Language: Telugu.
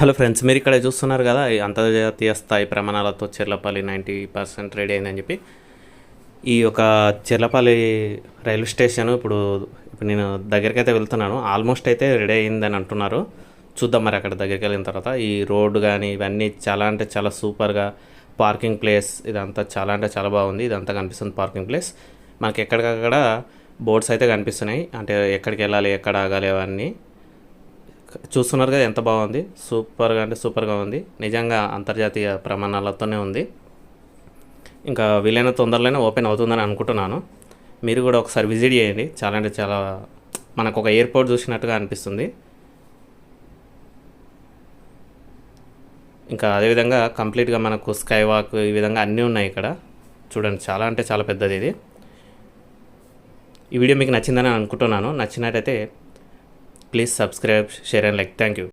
హలో ఫ్రెండ్స్, మీరు ఇక్కడ చూస్తున్నారు కదా, ఈ అంతర్జాతీయ స్థాయి ప్రమాణాలతో చెర్లపల్లి 90% రెడీ అయిందని చెప్పి. ఈ యొక్క చెర్లపల్లి రైల్వే స్టేషన్ ఇప్పుడు నేను దగ్గరికి అయితే వెళ్తున్నాను. ఆల్మోస్ట్ అయితే రెడీ అయిందని అంటున్నారు. చూద్దాం మరి అక్కడ దగ్గరికి వెళ్ళిన తర్వాత. ఈ రోడ్డు కానీ ఇవన్నీ చాలా అంటే చాలా సూపర్గా, పార్కింగ్ ప్లేస్ ఇదంతా చాలా అంటే చాలా బాగుంది. ఇదంతా కనిపిస్తుంది పార్కింగ్ ప్లేస్. మనకి ఎక్కడికక్కడ బోర్డ్స్ అయితే కనిపిస్తున్నాయి, అంటే ఎక్కడికి వెళ్ళాలి, ఎక్కడ ఆగాలి అవన్నీ చూస్తున్నారు కదా. ఎంత బాగుంది, సూపర్గా అంటే సూపర్గా ఉంది. నిజంగా అంతర్జాతీయ ప్రమాణాలతోనే ఉంది. ఇంకా వీలైన తొందరలోనే ఓపెన్ అవుతుందని అనుకుంటున్నాను. మీరు కూడా ఒకసారి విజిట్ చేయండి. చాలా అంటే చాలా మనకు ఒక ఎయిర్పోర్ట్ చూసినట్టుగా అనిపిస్తుంది. ఇంకా అదేవిధంగా కంప్లీట్గా మనకు స్కై వాక్ ఈ విధంగా అన్నీ ఉన్నాయి ఇక్కడ. చూడండి, చాలా అంటే చాలా పెద్దది ఇది. ఈ వీడియో మీకు నచ్చిందని అనుకుంటున్నాను. నచ్చినట్టయితే please subscribe, share and like. Thank you.